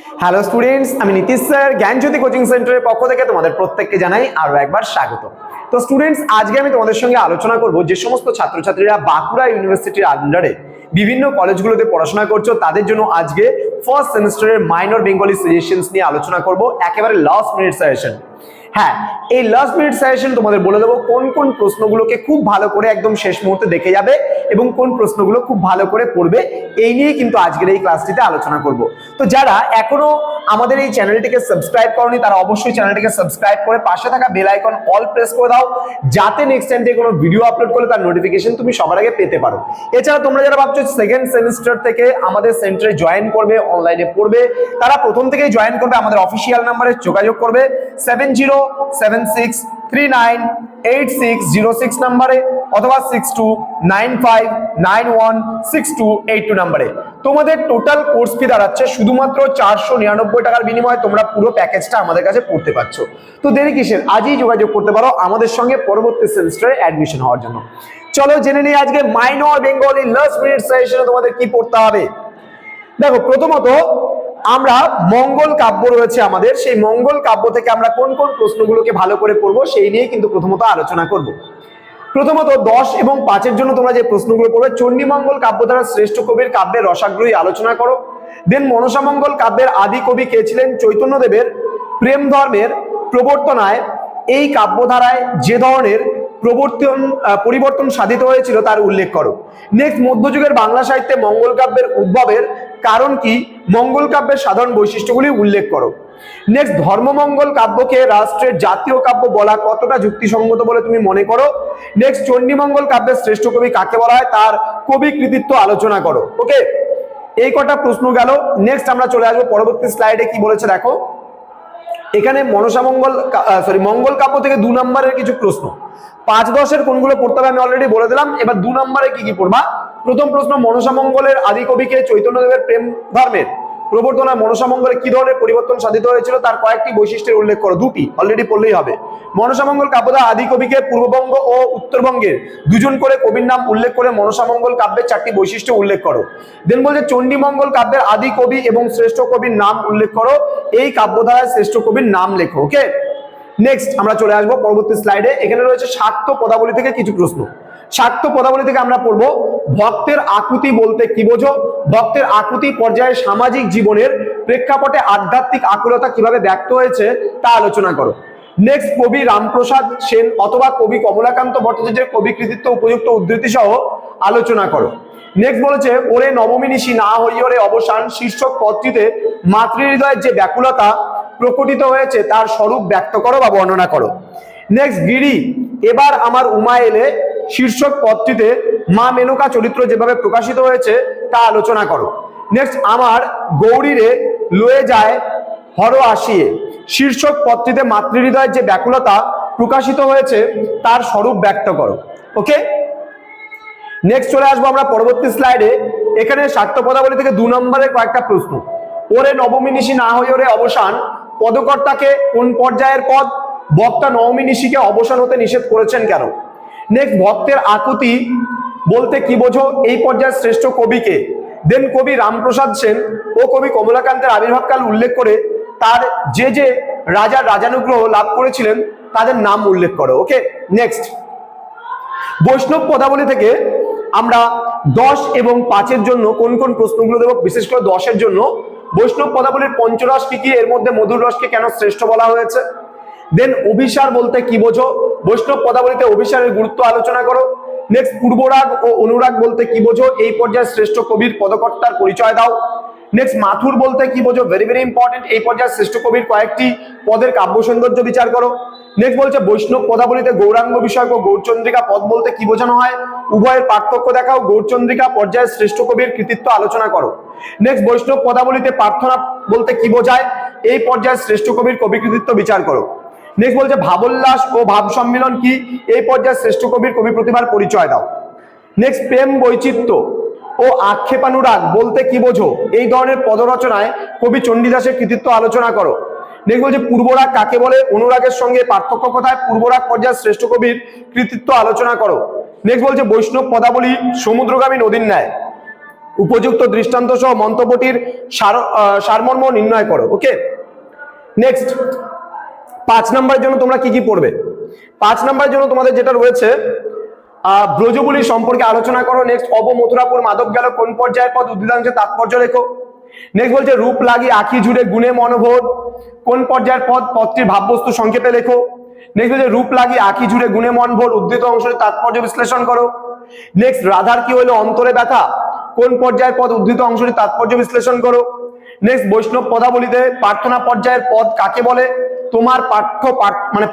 Hello students, আমি Nitish sir জ্ঞানজ্যোতি coaching সেন্টারের পক্ষ থেকে তোমাদের প্রত্যেককে জানাই আরো একবার স্বাগত। তো স্টুডেন্টস, আজকে আমি তোমাদের সঙ্গে আলোচনা করব যে সমস্ত ছাত্রছাত্রীরা বাঁকুড়া ইউনিভার্সিটির আন্ডারে বিভিন্ন কলেজগুলোতে পড়াশোনা করছো তাদের জন্য আজকে ফার্স্ট সেমিস্টারের মাইনর বেঙ্গলি সাজেশনস নিয়ে আলোচনা করব, একেবারে লাস্ট মিনিট সাজেশন। হ্যাঁ, এই লাস্ট মিনিট সাজেশন তোমাদের বলে দেবো কোন কোন প্রশ্নগুলোকে খুব ভালো করে একদম শেষ মুহূর্তে দেখে যাবে এবং কোন প্রশ্নগুলো খুব ভালো করে পড়বে, এই নিয়ে কিন্তু আজকের এই ক্লাসটিতে আলোচনা করব। তো যারা এখনো আমাদের এই চ্যানেলটিকে সাবস্ক্রাইব করনি তারা অবশ্যই চ্যানেলটিকে সাবস্ক্রাইব করে পাশে থাকা বেল আইকন অল প্রেস করে দাও, যাতে নেক্সট টাইম থেকে কোনো ভিডিও আপলোড করলে তার নোটিফিকেশন তুমি সবার আগে পেতে পারো। এছাড়া তোমরা যারা ভাবছো সেকেন্ড সেমিস্টার থেকে আমাদের সেন্টারে জয়েন করবে, অনলাইনে পড়বে, তারা প্রথম থেকেই জয়েন করবে, আমাদের অফিসিয়াল নাম্বারে যোগাযোগ করবে 7076398606 নাম্বারে অথবা 6295916282 নাম্বারে। তোমাদের টোটাল কোর্স ফি দাঁড়াচ্ছে শুধুমাত্র 499 টাকার বিনিময়ে তোমরা পুরো প্যাকেজটা আমাদের কাছে পড়তে পারছো। তো দেরি কিসের, আজই যোগাযোগ করতে পারো আমাদের সঙ্গে পরবর্তী সেমিস্টারে অ্যাডমিশন হওয়ার জন্য। চলো জেনে নিই আজকে মাইনর বেঙ্গলি লাস্ট মিনিট সেশনে তোমাদের কি পড়তে হবে। দেখো, প্রথমত আমরা মঙ্গল কাব্য রয়েছে আমাদের, সেই মঙ্গল কাব্য থেকে আমরা কোন কোন প্রশ্নগুলোকে ভালো করে পড়বো সেই নিয়ে কিন্তু প্রথমত আলোচনা করব। প্রথমত 10 এবং 5-এর জন্য তোমরা যে প্রশ্নগুলো পড়বে, চণ্ডীমঙ্গল কাব্য দ্বারা শ্রেষ্ঠ কবির কাব্যের রসাগ্রহী আলোচনা করো। দেন মনসামঙ্গল কাব্যের আদি কবি কে ছিলেন? চৈতন্যদেবের প্রেম ধর্মের প্রবর্তনায় এই কাব্যধারায় যে ধরনের পরিবর্তন সাধিত হয়েছিল তার উল্লেখ করো। নেক্সট, মধ্যযুগের বাংলা সাহিত্যে মঙ্গল কাব্যের উদ্ভবের কারণ কি? মঙ্গল কাব্যের সাধারণ বৈশিষ্ট্যগুলি উল্লেখ করো। নেক্সট, ধর্মমঙ্গল কাব্যকে রাষ্ট্রের জাতীয় কাব্য বলা কতটা যুক্তিসঙ্গত বলে তুমি মনে করো। নেক্সট, চণ্ডীমঙ্গল কাব্যের শ্রেষ্ঠ কবি কাকে বলা হয় তার কবি কৃতিত্ব আলোচনা করো। ওকে, এই কটা প্রশ্ন গেল। নেক্সট আমরা চলে আসবো পরবর্তী স্লাইডে, কি বলেছে দেখো। এখানে মঙ্গল কাব্য থেকে 2 নম্বরের কিছু প্রশ্ন, 5-10-এর কোনগুলো পড়তে হবে আমি অলরেডি বলে দিলাম। এবার 2 নম্বরে কি কি পড়বা। প্রথম প্রশ্ন, মনসামঙ্গলের আদি কবিকে চৈতন্যদেবের প্রেম ধর্মের প্রবর্তনায় মনসামঙ্গলে কি ধরনের পরিবর্তন সাধিত হয়েছিল তার কয়েকটি বৈশিষ্ট্যের উল্লেখ করো। 2টি অলরেডি পড়লেই হবে। মনসামঙ্গল কাব্যদা আদি কবিকে পূর্ববঙ্গ ও উত্তরবঙ্গের 2 জন করে কবির নাম উল্লেখ করে মনসামঙ্গল কাব্যের 4টি বৈশিষ্ট্য উল্লেখ করো। দেন বলছে চণ্ডীমঙ্গল কাব্যের আদি কবি এবং শ্রেষ্ঠ কবির নাম উল্লেখ করো, এই কাব্যধারায় শ্রেষ্ঠ কবির নাম লেখো। ওকে, নেক্সট আমরা চলে আসবো পরবর্তী স্লাইডে। এখানে রয়েছে শাক্ত পদাবলী থেকে কিছু প্রশ্ন। শাক্ত পদাবলী থেকে আমরা পড়বো ভক্তের আকুতি বলতে কি বোঝো। ভক্তের আকুতি পর্যায়ে সামাজিক জীবনের প্রেক্ষাপটে আধ্যাত্মিক আকুলতা কিভাবে ব্যক্ত হয়েছে তা আলোচনা করো। নেক্সট, কবি রামপ্রসাদ সেন অথবা কবি কমলাকান্ত ভট্টাচার্যের কবি কৃতিত্ব উপযুক্ত উদ্ধৃতি সহ আলোচনা করো। নেক্সট বলেছে ওরে নবমী নিশি না হইয়রে অবসান শীর্ষক পদটিতে মাতৃহৃদয়ের যে ব্যাকুলতা প্রকটিত হয়েছে তার স্বরূপ ব্যক্ত করো বা বর্ণনা করো। নেক্সট, গিরি এবার আমার উমা এলে শীর্ষক পদটিতে মা মেনকা চরিত্র যেভাবে প্রকাশিত হয়েছে তা আলোচনা করো। নেক্সট, আমার গৌরীরে লয়ে যায় হর আসিয়ে শীর্ষক পদটিতে মাতৃহৃদয়ের যে ব্যাকুলতা প্রকাশিত হয়েছে তার স্বরূপ ব্যক্ত করো। ওকে, নেক্সট চলে আসবো আমরা পরবর্তী স্লাইডে। এখানে শাক্ত পদাবলী থেকে 2 নম্বরের কয়েকটা প্রশ্ন। ওরে নবমী নিশি না হই ওরে অবসান পদকর্তাকে কোন পর্যায়ের পদ? বক্তা নবমী নিশিকে অবসান হতে নিষেধ করেছেন কেন? নেক্সট, ভক্তের আকুতি বলতে কি বোঝো, এই পর্যায়ের শ্রেষ্ঠ কবিকে? দেন কবি রামপ্রসাদ সেন ও কবি কমলাকান্তের আবির্ভাবকাল উল্লেখ করে তার যে যে রাজার রাজানুগ্রহ লাভ করেছিলেন তাদের নাম উল্লেখ করো। ওকে, নেক্সট, বৈষ্ণব পদাবলী থেকে আমরা 10 এবং 5-এর জন্য কোন কোন প্রশ্নগুলো দেবো। বিশেষ করে 10-এর জন্য বৈষ্ণব পদাবলীর পঞ্চরস কি কি, এর মধ্যে মধুর রসকে কেন শ্রেষ্ঠ বলা হয়েছে। দেন অভিসার বলতে কি বোঝো, বৈষ্ণব পদাবলীতে অভিসারের গুরুত্ব আলোচনা করো। নেক্সট, পূর্বরাগ ও অনুরাগ বলতে কি বোঝো, এই পর্যায়ে শ্রেষ্ঠ কবির পদকর্তার পরিচয় দাও। নেক্সট, মাথুর বলতে কি বোঝো, ভেরি ভেরি ইম্পর্টেন্ট, এই পর্যায়ে শ্রেষ্ঠ কবির কয়েকটি পদের কাব্য সৌন্দর্য বিচার করো। নেক্সট বলছে বৈষ্ণব পদাবলীতে গৌরাঙ্গ বিষয়ক ও গৌরচন্দ্রিকা পদ বলতে কি বোঝানো হয়, উভয়ের পার্থক্য দেখাও। গৌরচন্দ্রিকা পর্যায়ে শ্রেষ্ঠ কবির কৃতিত্ব আলোচনা করো। নেক্সট, বৈষ্ণব পদাবলীতে প্রার্থনা বলতে কি বোঝায়, এই পর্যায়ে শ্রেষ্ঠ কবির কবি কৃতিত্ব বিচার করো। নেক্সট বলছে ভাবোল্লাস ও ভাব সম্মিলন কি, এই পর্যায়ে শ্রেষ্ঠ কবির কবি প্রতিভার পরিচয় দাও। নেক্সট, প্রেম বৈচিত্র্য ও আক্ষেপানুরাগ বলতে কি বোঝো, এই ধরনের পদরচনায় কবি চণ্ডীদাসের কৃতিত্ব আলোচনা করো। নেক্সট বলছে পূর্বরাগ কাকে বলে, অনুরাগের সঙ্গে পার্থক্য কোথায়, পূর্বরাগ পর্যায়ে শ্রেষ্ঠ কবির কৃতিত্ব আলোচনা করো। নেক্সট বলছে বৈষ্ণব পদাবলী সমুদ্রগামী নদীর ন্যায়, উপযুক্ত দৃষ্টান্ত সহ মন্তব্যটির সারমর্ম নির্ণয় করো। ওকে, নেক্সট 5 নাম্বারের জন্য তোমরা কি কি পড়বে? 5 নাম্বারের জন্য তোমাদের যেটা রয়েছে ব্রজবুলি সম্পর্কে আলোচনা করো। নেক্সট অবমথুরাপুর মাধব গেল কোন পর্যায়ের পদ, উদ্ভিদাংশের তাৎপর্য লেখো। নেক্সট বলছে রূপ লাগি আঁখি জুড়ে গুণে মনোভোর কোন পর্যায়ের পদ, পদটির ভাববস্তু সংক্ষেপে লেখো। নেক্সট বলছে রূপ লাগি আঁখি জুড়ে গুণে মনোভোর উদ্ধৃত অংশের তাৎপর্য বিশ্লেষণ করো। নেক্সট রাধার কি হলো অন্তরে ব্যথা কোন পর্যায়ের পদ, উদ্ধৃত অংশটির তাৎপর্য বিশ্লেষণ করো। নেক্সট বৈষ্ণব পদাবলিতে প্রার্থনা পর্যায়ের পদ কাকে বলে? তোমার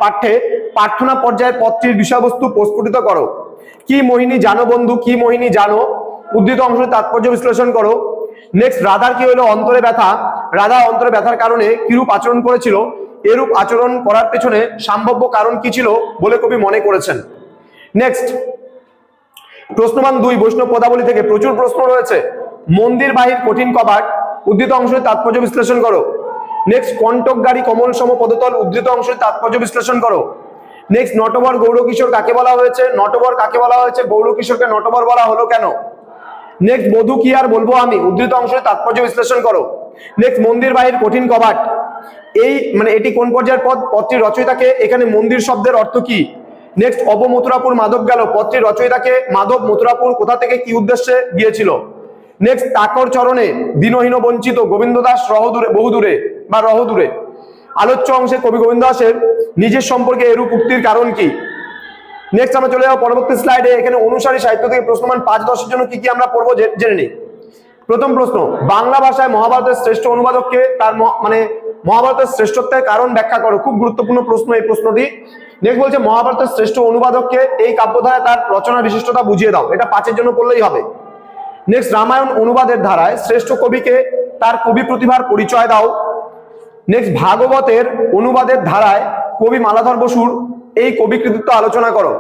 পাঠ্যে প্রার্থনা পর্যায়ের পদটির বিষয়বস্তু প্রস্ফুটিত করো। কি মোহিনী জানো বন্ধু, কি মোহিনী জানো উদ্ধৃত অংশটির তাৎপর্য বিশ্লেষণ করো। নেক্সট রাধার কি হলো অন্তরে ব্যথা, রাধা অন্তরে ব্যথার কারণে কিরূপ আচরণ করেছিল, এরূপ আচরণ করার পেছনে সম্ভাব্য কারণ কি ছিল বলে কবি মনে করেছেন। নেক্সট প্রশ্নমান 2 বৈষ্ণব পদাবলী থেকে প্রচুর প্রশ্ন রয়েছে। মন্দির বাহির কঠিন কবাট উদ্ধৃত অংশের তাৎপর্য বিশ্লেষণ করো। নেক্সট কণ্টক গাড়ি কমল সম পদতল উদ্ধৃত অংশের তাৎপর্য বিশ্লেষণ করো। নেক্সট নটবর গৌরকিশোর কাকে বলা হয়েছে, নটবর কাকে বলা হয়েছে, গৌরকিশোরকে নটবর বলা হলো কেন। নেক্সট বধূ কি আর বলবো আমি উদ্ধৃত অংশের তাৎপর্য বিশ্লেষণ করো। নেক্সট মন্দির বাহির কঠিন কবাট এটি কোন পর্যায়ের পদ, পদটির রচয়িতাকে, এখানে মন্দির শব্দের অর্থ কি। নেক্সট অবমথুরাপুর মাধব গেল পদটির রচয়িতাকে, মাধব মথুরাপুর কোথা থেকে কি উদ্দেশ্যে গিয়েছিল। নেক্সট তাকর চরণে দীনহীন বঞ্চিত গোবিন্দ দাস বহুদূরে বা রহদূরে আলোচ্য অংশে কবি গোবিন্দ দাসের নিজের সম্পর্কে এরূপ উক্তির কারণ কি। নেক্সট আমরা চলে যাবো পরবর্তী স্লাইডে। এখানে অনুসারী সাহিত্য থেকে প্রশ্নমান 5-10 জন্য কি কি আমরা পড়বো জেনে নিই। প্রথম প্রশ্ন, বাংলা ভাষায় মহাভারতের শ্রেষ্ঠ অনুবাদককে, তার মহাভারতের শ্রেষ্ঠত্বের কারণ ব্যাখ্যা করো। খুব গুরুত্বপূর্ণ প্রশ্ন এই প্রশ্নটি। নেক্সট বলছে মহাভারতের শ্রেষ্ঠ অনুবাদককে, এই কাব্যধারায় তার রচনার বিশিষ্টতা বুঝিয়ে দাও। এটা 5-এর জন্য পড়লেই হবে। নেক্সট রামায়ণ অনুবাদের ধারায় শ্রেষ্ঠ কবিকে, তার কবি প্রতিভার পরিচয় দাও। নেক্সট ভাগবতের অনুবাদের ধারায় কবি মালাধর বসুর এই কবি কৃতিত্ব আলোচনা করো।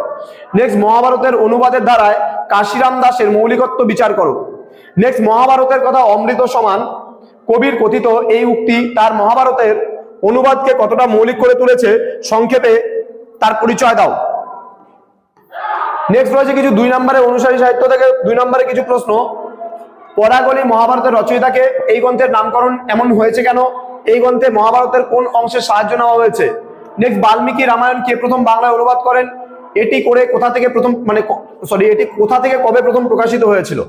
নেক্সট মহাভারতের অনুবাদের ধারায় কাশিরাম দাসের মৌলিকত্ব বিচার করো। নেক্সট মহাভারতের কথা অমৃত সমান কবির কথিত এই উক্তি তার মহাভারতের অনুবাদকে কতটা মৌলিক করে তুলেছে সংক্ষেপে তার পরিচয় দাও। নেক্সট রয়েছে কিছু 2 নম্বরের অনুসারী সাহিত্য থেকে 2 নম্বরে কিছু প্রশ্ন। পরাগলি মহাভারতের রচয়িতাকে, এই গ্রন্থের নামকরণ এমন হয়েছে কেন, এই গ্রন্থে মহাভারতের কোন অংশের সাহায্য নেওয়া হয়েছে। নেক্সট বাল্মীকি রামায়ণ কে প্রথম বাংলায় অনুবাদ করেন, এটি কোথা থেকে কবে প্রথম প্রকাশিত হয়েছিল।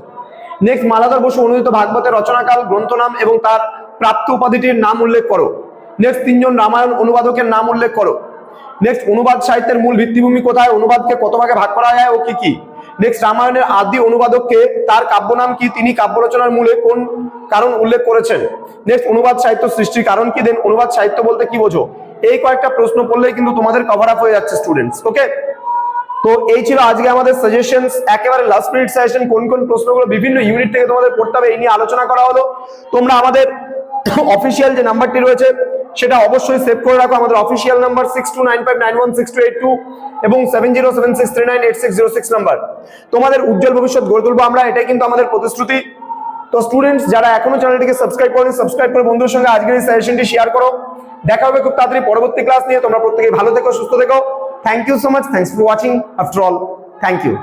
নেক্সট মালাধর বসু অনুদিত ভাগবতের রচনাকাল, গ্রন্থ নাম এবং তার প্রাপ্ত উপাধিটির নাম উল্লেখ করো। নেক্সট 3 জন রামায়ণ অনুবাদকের নাম উল্লেখ করো। নেক্সট অনুবাদ সাহিত্যের মূল ভিত্তিভূমি কোথায়, অনুবাদকে কত ভাগে ভাগ করা যায় ও কি কি। নেক্সট রামায়ণের আদি অনুবাদককে, তার কাব্য নাম কি, তিনি কাব্য রচনার মূলে কোন কারণ উল্লেখ করেছেন। নেক্সট অনুবাদ সাহিত্য সৃষ্টির কারণ কি, দেন অনুবাদ সাহিত্য বলতে কি বোঝো। এই কয়েকটা প্রশ্ন পড়লেই কিন্তু তোমাদের কভার আপ হয়ে যাচ্ছে স্টুডেন্টস। ওকে, তো এই ছিল আজকে আমাদের সাজেশনস, একেবারে লাস্ট মিনিট সাজেশন, কোন কোন প্রশ্নগুলো বিভিন্ন ইউনিট থেকে তোমাদের পড়তে হবে এই নিয়ে আলোচনা করা হলো। তোমরা আমাদের অফিসিয়াল যে নাম্বারটি রয়েছে সেটা অবশ্যই সেভ করে রাখো। আমাদের অফিসিয়াল নাম্বার 6295916282 এবং 7076398606 নাম্বার। তোমাদের উজ্জ্বল ভবিষ্যৎ গড়ে তুলবো আমরা, এটাই কিন্তু আমাদের প্রতিশ্রুতি। তো স্টুডেন্টস যারা এখনো চ্যানেলটিকে সাবস্ক্রাইব করেনি, সাবস্ক্রাইব করে বন্ধুদের সঙ্গে আজকের এই সাজেশনটি শেয়ার করো। দেখা হবে খুব তাড়াতাড়ি পরবর্তী ক্লাস নিয়ে। তোমরা প্রত্যেকে ভালো থেকো, সুস্থ থেকো। Thank you so much, thanks for watching. After all, thank you.